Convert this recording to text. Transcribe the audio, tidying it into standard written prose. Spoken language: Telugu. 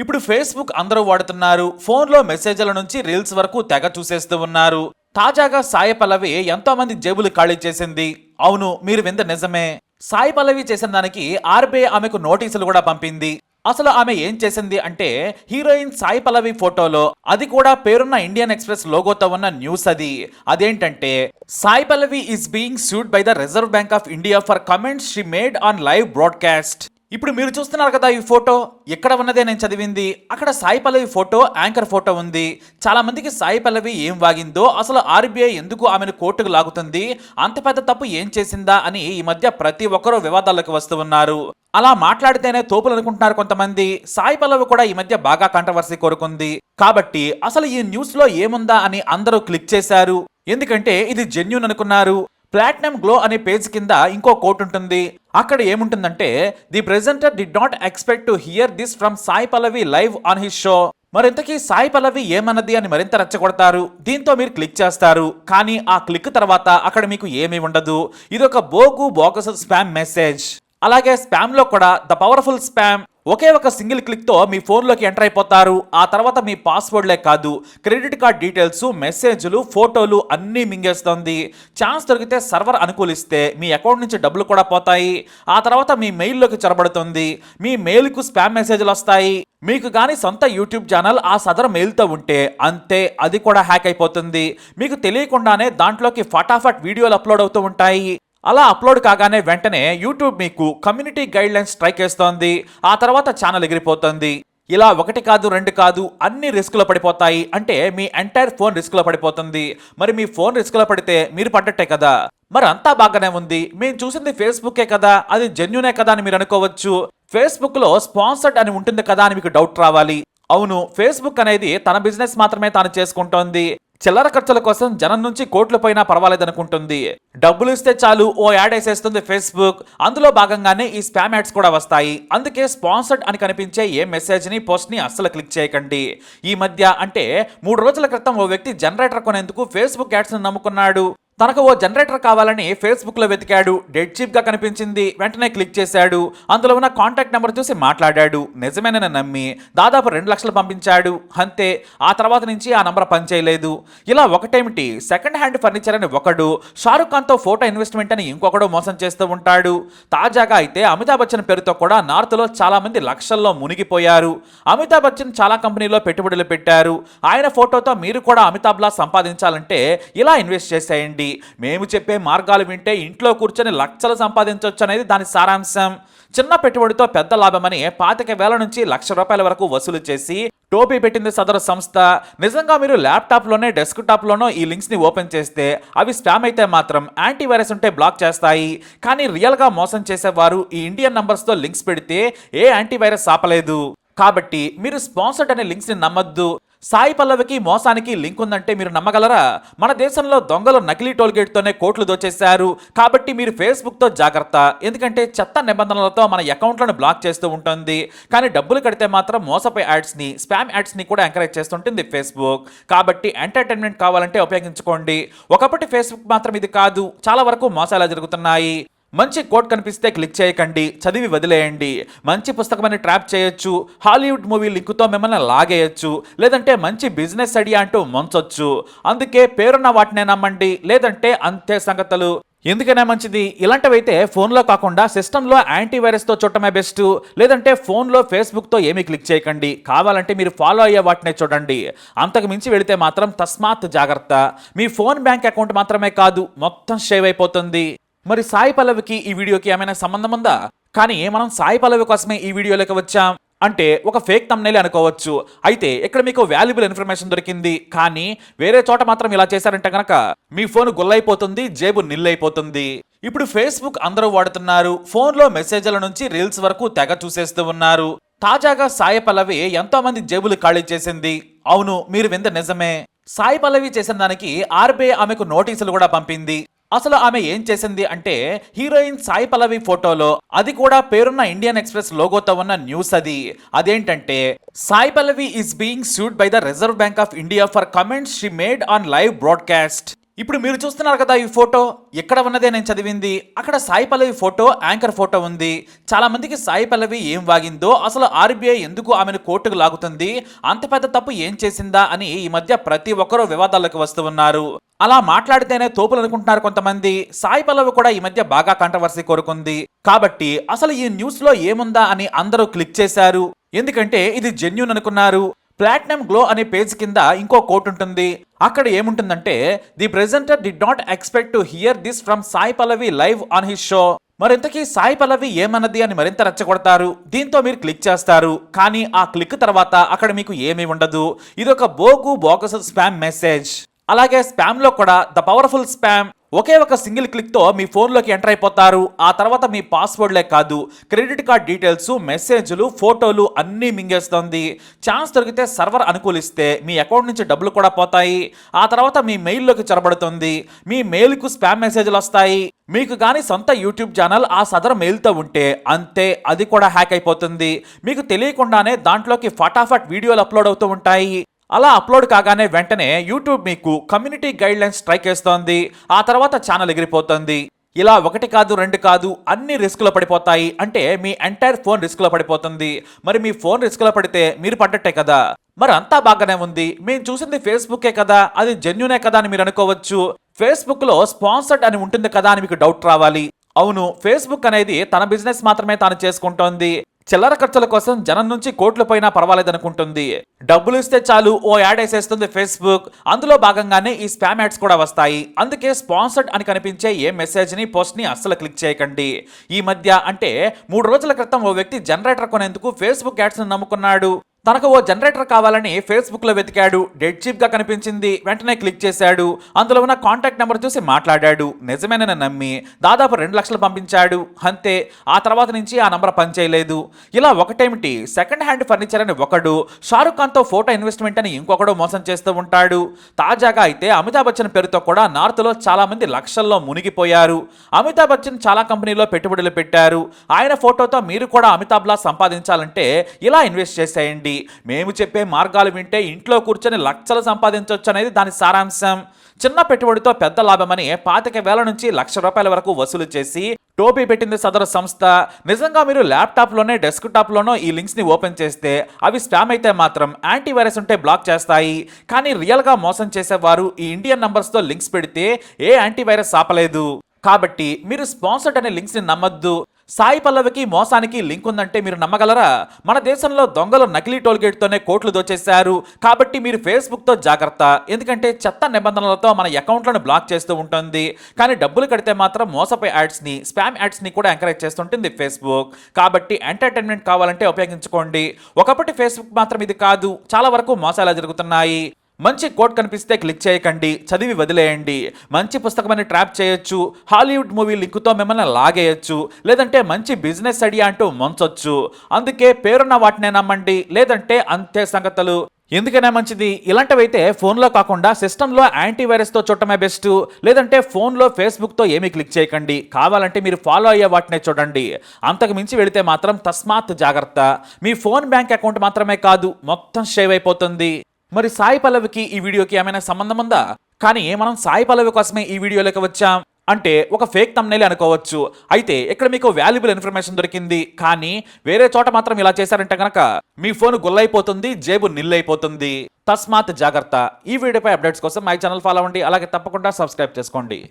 ఇప్పుడు ఫేస్బుక్ అందరూ వాడుతున్నారు. ఫోన్లో మెసేజ్ల నుంచి రీల్స్ వరకు తెగ చూసేస్తూ ఉన్నారు. తాజాగా సాయి పల్లవి ఎంతో మంది జేబులు ఖాళీ చేసింది. అవును, మీరు వింద నిజమే. సాయి పల్లవి చేసిన దానికి ఆర్బీఐ ఆమెకు నోటీసులు కూడా పంపింది. అసలు ఆమె ఏం చేసింది అంటే, హీరోయిన్ సాయి పల్లవి ఫోటోలో, అది కూడా పేరున్న ఇండియన్ ఎక్స్ప్రెస్ లోగోతో ఉన్న న్యూస్ అదేంటంటే, Sai Pallavi is being sued by the Reserve Bank of India for comments she made on live broadcast. ఇప్పుడు మీరు చూస్తున్నారు కదా ఈ ఫోటో, ఎక్కడ ఉన్నదే నేను చదివింది. అక్కడ Sai Pallavi photo, anchor photo ఉంది. చాలా మందికి సాయి పల్లవి ఏం వాగిందో, అసలు ఆర్బీఐ ఎందుకు ఆమెను కోర్టుకు లాగుతుంది, అంత పెద్ద తప్పు ఏం చేసిందా అని ఈ మధ్య ప్రతి ఒక్కరూ వివాదాలకు వస్తూ ఉన్నారు. అలా మాట్లాడితేనే తోపులు అనుకుంటున్నారు కొంతమంది. సాయి పల్లవి కూడా ఈ మధ్య బాగా కాంట్రవర్సీ కోరుకుంది. కాబట్టి అసలు ఈ న్యూస్ లో ఏముందా అని అందరూ క్లిక్ చేశారు. ఎందుకంటే ఇది జెన్యూన్ అనుకున్నారు. ప్లాటినం గ్లో అనే పేజ్ కింద ఇంకో కోట్ ఉంటుంది. అక్కడ ఏముంటుందంటే, the presenter did not expect to hear this from Sai Pallavi live on his show. మరింతకీ సాయి పల్లవి ఏమన్నది అని మరింత రెచ్చగొడతారు. దీంతో మీరు క్లిక్ చేస్తారు. కానీ ఆ క్లిక్ తర్వాత అక్కడ మీకు ఏమీ ఉండదు. ఇదొక బోగస్ స్పామ్ మెసేజ్. అలాగే స్పామ్ లో కూడా ద పవర్ఫుల్ స్పామ్. ఒకే ఒక సింగిల్ క్లిక్ తో మీ ఫోన్లోకి ఎంటర్ అయిపోతారు. ఆ తర్వాత మీ పాస్వర్డ్లే కాదు, క్రెడిట్ కార్డ్ డీటెయిల్స్, మెసేజ్లు, ఫోటోలు అన్నీ మింగేస్తుంది. ఛాన్స్ దొరికితే సర్వర్ అనుకూలిస్తే మీ అకౌంట్ నుంచి డబ్బులు కూడా పోతాయి. ఆ తర్వాత మీ మెయిల్లోకి చొరబడుతుంది. మీ మెయిల్కు స్పామ్ మెసేజ్లు వస్తాయి. మీకు కానీ సొంత యూట్యూబ్ ఛానల్ ఆ సదరు మెయిల్తో ఉంటే అంతే, అది కూడా హ్యాక్ అయిపోతుంది. మీకు తెలియకుండానే దాంట్లోకి ఫటాఫట్ వీడియోలు అప్లోడ్ అవుతూ ఉంటాయి. అలా అప్లోడ్ కాగానే వెంటనే యూట్యూబ్ మీకు కమ్యూనిటీ గైడ్ లైన్స్ స్ట్రైక్ చేస్తోంది. ఆ తర్వాత ఛానల్ ఎగిరిపోతుంది. ఇలా ఒకటి కాదు, రెండు కాదు, అన్ని రిస్క్లో పడిపోతాయి. అంటే మీ ఎంటైర్ ఫోన్ రిస్క్లో పడిపోతుంది. మరి మీ ఫోన్ రిస్క్లో పడితే మీరు పడ్డట్టే కదా. మరి అంతా బాగానే ఉంది, మేము చూసింది ఫేస్బుకే కదా, అది జెన్యూనే కదా అని మీరు అనుకోవచ్చు. ఫేస్బుక్ లో స్పాన్సర్డ్ అని ఉంటుంది కదా అని మీకు డౌట్ రావాలి. అవును, ఫేస్బుక్ అనేది తన బిజినెస్ మాత్రమే తాను చేసుకుంటోంది. చిల్లర ఖర్చుల కోసం జనం నుంచి కోట్లు పోయినా పర్వాలేదనుకుంటుంది. డబ్బులు ఇస్తే చాలు ఓ యాడ్ వేసేస్తుంది ఫేస్బుక్. అందులో భాగంగానే ఈ స్పామ్ యాడ్స్ కూడా వస్తాయి. అందుకే స్పాన్సర్డ్ అని కనిపించే ఏ మెసేజ్ ని, పోస్ట్ ని అస్సలు క్లిక్ చేయకండి. ఈ మధ్య అంటే 3 రోజుల క్రితం ఓ వ్యక్తి జనరేటర్ కొనేందుకు ఫేస్బుక్ యాడ్స్ ని నమ్ముకున్నాడు. తనకు ఓ జనరేటర్ కావాలని ఫేస్బుక్ లో వెతికాడు. డెడ్ చీప్ గా కనిపించింది. వెంటనే క్లిక్ చేశాడు. అందులో ఉన్న కాంటాక్ట్ నెంబర్ చూసి మాట్లాడాడు. నిజమేనని నమ్మి దాదాపు 2 లక్షలు పంపించాడు. అంతే, ఆ తర్వాత నుంచి ఆ నంబర్ పనిచేయలేదు. ఇలా ఒకటేమిటి, సెకండ్ హ్యాండ్ ఫర్నిచర్ అని ఒకడు, షారుఖ్ ఖాన్ తో ఫోటో ఇన్వెస్ట్మెంట్ అని ఇంకొకడు మోసం చేస్తూ ఉంటాడు. తాజాగా అయితే అమితాబ్ బచ్చన్ పేరుతో కూడా నార్త్ లో చాలా మంది లక్షల్లో మునిగిపోయారు. అమితాబ్ బచ్చన్ చాలా కంపెనీలో పెట్టుబడులు పెట్టారు. ఆయన ఫోటోతో మీరు కూడా అమితాబ్ లా సంపాదించాలంటే ఇలా ఇన్వెస్ట్ చేసేయండి. మేము చెప్పే మార్గాలు వింటే ఇంట్లో కూర్చొని లక్షలు సంపాదించవచ్చు అనేది దాని సారాంశం. చిన్న పెట్టుబడితో పెద్ద లాభమని 25,000 నుంచి ₹1,00,000 వరకు వసూలు చేసి టోపీ పెట్టింది సదరు సంస్థ. నిజంగా మీరు ల్యాప్టాప్ లోనే, డెస్క్టాప్ లోనో ఈ లింక్స్ ని ఓపెన్ చేస్తే అవి స్పామ్ అయితే మాత్రం యాంటీవైరస్ ఉంటే బ్లాక్ చేస్తాయి. కానీ రియల్ గా మోసం చేసేవారు ఈ ఇండియన్ నంబర్స్ తో లింక్స్ పెడితే ఏ యాంటీవైరస్ ఆపలేదు. కాబట్టి మీరు స్పాన్సర్డ్ అనే లింక్స్ ని నమ్మొద్దు. సాయి పల్లవికి మోసానికి లింక్ ఉందంటే మీరు నమ్మగలరా? మన దేశంలో దొంగలు నకిలీ టోల్గేట్ తోనే కోట్లు దోచేశారు. కాబట్టి మీరు ఫేస్బుక్ తో జాగ్రత్త. ఎందుకంటే చెత్త నిబంధనలతో మన అకౌంట్లను బ్లాక్ చేస్తూ ఉంటుంది. కానీ డబ్బులు కడితే మాత్రం మోసపోయే యాడ్స్ ని, స్పామ్ యాడ్స్ ని కూడా ఎంకరేజ్ చేస్తుంటుంది ఫేస్బుక్. కాబట్టి ఎంటర్టైన్మెంట్ కావాలంటే ఉపయోగించుకోండి. ఒకప్పటి ఫేస్బుక్ మాత్రం ఇది కాదు, చాలా వరకు మోసాలు జరుగుతున్నాయి. మంచి కోట్ కనిపిస్తే క్లిక్ చేయకండి, చదివి వదిలేయండి. మంచి పుస్తకమని ట్రాప్ చేయొచ్చు, హాలీవుడ్ మూవీ లింకుతో మిమ్మల్ని లాగేయచ్చు, లేదంటే మంచి బిజినెస్ ఐడియా అంటూ ముంచొచ్చు. అందుకే పేరున్న వాటినే నమ్మండి, లేదంటే అంతే సంగతులు. ఎందుకైనా మంచిది, ఇలాంటివైతే ఫోన్లో కాకుండా సిస్టంలో యాంటీవైరస్తో చూడటమే బెస్ట్. లేదంటే ఫోన్లో ఫేస్బుక్తో ఏమీ క్లిక్ చేయకండి. కావాలంటే మీరు ఫాలో అయ్యే వాటినే చూడండి. అంతకు మించి వెళితే మాత్రం తస్మాత్ జాగ్రత్త. మీ ఫోన్ బ్యాంక్ అకౌంట్ మాత్రమే కాదు, మొత్తం సేవ్ అయిపోతుంది. మరి సాయి పల్లవికి ఈ వీడియోకి ఏమైనా సంబంధం ఉందా? కానీ మనం సాయి పల్లవి కోసమే ఈ వీడియోలోకి వచ్చాం అంటే ఒక ఫేక్ థంబ్నెయిల్ అనుకోవచ్చు. అయితే ఇక్కడ మీకు వాల్యుబుల్ ఇన్ఫర్మేషన్ దొరికింది. కానీ వేరే చోట మాత్రం ఇలా చేశారంటే గనక మీ ఫోన్ గుల్లైపోతుంది, జేబు నిల్లైపోతుంది. ఇప్పుడు ఫేస్బుక్ అందరూ వాడుతున్నారు. ఫోన్లో మెసేజ్ల నుంచి రీల్స్ వరకు తెగ చూసేస్తూ ఉన్నారు. తాజాగా సాయి పల్లవి ఎంతో మంది జేబులు ఖాళీ చేసింది. అవును, మీరు వింద నిజమే. సాయి పల్లవి చేసిన దానికి ఆర్బీఐ ఆమెకు నోటీసులు కూడా పంపింది. అసలు ఆమె ఏం చేసింది అంటే, హీరోయిన్ సాయి పల్లవి ఫోటోలో, అది కూడా పేరున్న ఇండియన్ ఎక్స్ప్రెస్ లోగోతో ఉన్న న్యూస్ అదేంటంటే, Sai Pallavi is being sued by the Reserve Bank of India for comments she made on live broadcast. ఇప్పుడు మీరు చూస్తున్నారు కదా ఈ ఫోటో, ఇక్కడ ఉన్నదే నేను చదివింది. అక్కడ Sai Pallavi photo, anchor photo ఉంది. చాలా మందికి సాయి పల్లవి ఏం వాగిందో, అసలు ఆర్బీఐ ఎందుకు ఆమెను కోర్టుకు లాగుతుంది, అంత పెద్ద తప్పు ఏం చేసిందా అని ఈ మధ్య ప్రతి ఒక్కరూ వివాదాలకు వస్తూ ఉన్నారు. అలా మాట్లాడితేనే తోపులు అనుకుంటున్నారు కొంతమంది. సాయి పల్లవి కూడా ఈ మధ్య బాగా కాంట్రవర్సీ కోరుకుంది. కాబట్టి అసలు ఈ న్యూస్ లో ఏముందా అని అందరూ క్లిక్ చేశారు. ఎందుకంటే ఇది జెన్యూన్ అనుకున్నారు. ప్లాటినం గ్లో అనే పేజ్ కింద ఇంకో కోట్ ఉంటుంది. అక్కడ ఏముంటుందంటే, the presenter did not expect to hear this from Sai Pallavi live on his show. మరింతకీ సాయి పల్లవి ఏమన్నది అని మరింత రెచ్చగొడతారు. దీంతో మీరు క్లిక్ చేస్తారు. కానీ ఆ క్లిక్ తర్వాత అక్కడ మీకు ఏమీ ఉండదు. ఇదొక బోగస్ స్పామ్ మెసేజ్. అలాగే స్పామ్ లో కూడా ద పవర్ఫుల్ స్పామ్. ఒకే ఒక సింగిల్ క్లిక్ తో మీ ఫోన్ లోకి ఎంటర్ అయిపోతారు. ఆ తర్వాత మీ పాస్వర్డ్లే కాదు, క్రెడిట్ కార్డ్ డీటెయిల్స్, మెసేజ్లు, ఫోటోలు అన్నీ మింగేస్తుంది. ఛాన్స్ దొరికితే సర్వర్ అనుకూలిస్తే మీ అకౌంట్ నుంచి డబ్బులు కూడా పోతాయి. ఆ తర్వాత మీ మెయిల్లోకి చొరబడుతుంది. మీ మెయిల్కు స్పామ్ మెసేజ్లు వస్తాయి. మీకు కానీ సొంత యూట్యూబ్ ఛానల్ ఆ సదరు మెయిల్తో ఉంటే అంతే, అది కూడా హ్యాక్ అయిపోతుంది. మీకు తెలియకుండానే దాంట్లోకి ఫటాఫట్ వీడియోలు అప్లోడ్ అవుతూ ఉంటాయి. అలా అప్లోడ్ కాగానే వెంటనే యూట్యూబ్ మీకు కమ్యూనిటీ గైడ్ లైన్స్ స్ట్రైక్ చేస్తోంది. ఆ తర్వాత ఛానల్ ఎగిరిపోతుంది. ఇలా ఒకటి కాదు, రెండు కాదు, అన్ని రిస్క్లో పడిపోతాయి. అంటే మీ ఎంటైర్ ఫోన్ రిస్క్లో పడిపోతుంది. మరి మీ ఫోన్ రిస్క్లో పడితే మీరు పడ్డట్టే కదా. మరి అంతా బాగానే ఉంది, మేము చూసింది ఫేస్బుకే కదా, అది జెన్యూనే కదా అని మీరు అనుకోవచ్చు. ఫేస్బుక్ లో స్పాన్సర్డ్ అని ఉంటుంది కదా అని మీకు డౌట్ రావాలి. అవును, ఫేస్బుక్ అనేది తన బిజినెస్ మాత్రమే తాను చేసుకుంటోంది. చిల్లర ఖర్చుల కోసం జనం నుంచి కోట్లు పోయినా పర్వాలేదనుకుంటుంది. డబ్బులు ఇస్తే చాలు ఓ యాడ్ వేసేస్తుంది ఫేస్బుక్. అందులో భాగంగానే ఈ స్పామ్ యాడ్స్ కూడా వస్తాయి. అందుకే స్పాన్సర్డ్ అని కనిపించే ఏ మెసేజ్ ని, పోస్ట్ ని అస్సలు క్లిక్ చేయకండి. ఈ మధ్య అంటే 3 రోజుల క్రితం ఓ వ్యక్తి జనరేటర్ కొనేందుకు ఫేస్బుక్ యాడ్స్ ని నమ్ముకున్నాడు. తనకు ఓ జనరేటర్ కావాలని ఫేస్బుక్ లో వెతికాడు. డెడ్ చీప్ గా కనిపించింది. వెంటనే క్లిక్ చేశాడు. అందులో ఉన్న కాంటాక్ట్ నెంబర్ చూసి మాట్లాడాడు. నిజమేనని నమ్మి దాదాపు 2 లక్షలు పంపించాడు. అంతే, ఆ తర్వాత నుంచి ఆ నంబర్ పనిచేయలేదు. ఇలా ఒకటేమిటి, సెకండ్ హ్యాండ్ ఫర్నిచర్ అని ఒకడు, షారుఖ్ ఖాన్ తో ఫోటో ఇన్వెస్ట్మెంట్ అని ఇంకొకడు మోసం చేస్తూ ఉంటాడు. తాజాగా అయితే అమితాబ్ బచ్చన్ పేరుతో కూడా నార్త్ లో చాలా మంది లక్షల్లో మునిగిపోయారు. అమితాబ్ బచ్చన్ చాలా కంపెనీలో పెట్టుబడులు పెట్టారు. ఆయన ఫోటోతో మీరు కూడా అమితాబ్ లా సంపాదించాలంటే ఇలా ఇన్వెస్ట్ చేసేయండి. మేము చెప్పే మార్గాలు వింటే ఇంట్లో కూర్చొని లక్షలు సంపాదించవచ్చు అనేది దాని సారాంశం. చిన్న పెట్టుబడితో పెద్ద లాభమని 25,000 నుంచి ₹1,00,000 వరకు వసూలు చేసి టోపీ పెట్టింది సదరు సంస్థ. నిజంగా మీరు ల్యాప్టాప్లోనే, డెస్క్టాప్లోనో ఈ లింక్స్ని ఓపెన్ చేస్తే అవి స్పామ్ అయితే మాత్రం యాంటీవైరస్ ఉంటే బ్లాక్ చేస్తాయి. కానీ రియల్గా మోసం చేసేవారు ఈ ఇండియన్ నంబర్స్తో లింక్స్ పెడితే ఏ యాంటీవైరస్ ఆపలేదు. కాబట్టి మీరు స్పాన్సర్డ్ అనే లింక్స్ని నమ్మొద్దు. సాయి పల్లవికి మోసానికి లింక్ ఉందంటే మీరు నమ్మగలరా? మన దేశంలో దొంగలు నకిలీ టోల్గేట్తోనే కోట్లు దోచేశారు. కాబట్టి మీరు ఫేస్బుక్తో జాగ్రత్త. ఎందుకంటే చెత్త నిబంధనలతో మన అకౌంట్లను బ్లాక్ చేస్తూ ఉంటుంది. కానీ డబ్బులు కడితే మాత్రం మోసపోయే యాడ్స్ని, స్పామ్ యాడ్స్ని కూడా ఎంకరేజ్ చేస్తుంటుంది ఫేస్బుక్. కాబట్టి ఎంటర్టైన్మెంట్ కావాలంటే ఉపయోగించుకోండి. ఒకప్పటి ఫేస్బుక్ మాత్రం ఇది కాదు, చాలా వరకు మోసాలు జరుగుతున్నాయి. మంచి కోట్ కనిపిస్తే క్లిక్ చేయకండి, చదివి వదిలేయండి. మంచి పుస్తకమని ట్రాప్ చేయొచ్చు, హాలీవుడ్ మూవీ లింకుతో మిమ్మల్ని లాగేయచ్చు, లేదంటే మంచి బిజినెస్ ఐడియా అంటూ ముంచొచ్చు. అందుకే పేరున్న వాటినే నమ్మండి, లేదంటే అంతే సంగతులు. ఎందుకైనా మంచిది, ఇలాంటివైతే ఫోన్లో కాకుండా సిస్టంలో యాంటీవైరస్తో చూడటమే బెస్ట్. లేదంటే ఫోన్లో ఫేస్బుక్తో ఏమీ క్లిక్ చేయకండి. కావాలంటే మీరు ఫాలో అయ్యే వాటినే చూడండి. అంతకు మించి వెళితే మాత్రం తస్మాత్ జాగ్రత్త. మీ ఫోన్ బ్యాంక్ అకౌంట్ మాత్రమే కాదు, మొత్తం సేవ్ అయిపోతుంది. మరి సాయి పల్లవికి ఈ వీడియోకి ఏమైనా సంబంధం ఉందా? కానీ మనం సాయి పల్లవి కోసమే ఈ వీడియోలోకి వచ్చాం అంటే ఒక ఫేక్ థంబ్నెయిల్ అనుకోవచ్చు. అయితే ఇక్కడ మీకు వాల్యుబుల్ ఇన్ఫర్మేషన్ దొరికింది. కానీ వేరే చోట మాత్రం ఇలా చేశారంటే గనక మీ ఫోన్ గుల్లైపోతుంది, జేబు నిల్లైపోతుంది. తస్మాత్ జాగ్రత్త. ఈ వీడియోపై అప్డేట్స్ కోసం మై ఛానల్ ఫాలో అవ్వండి. అలాగే తప్పకుండా సబ్స్క్రైబ్ చేసుకోండి.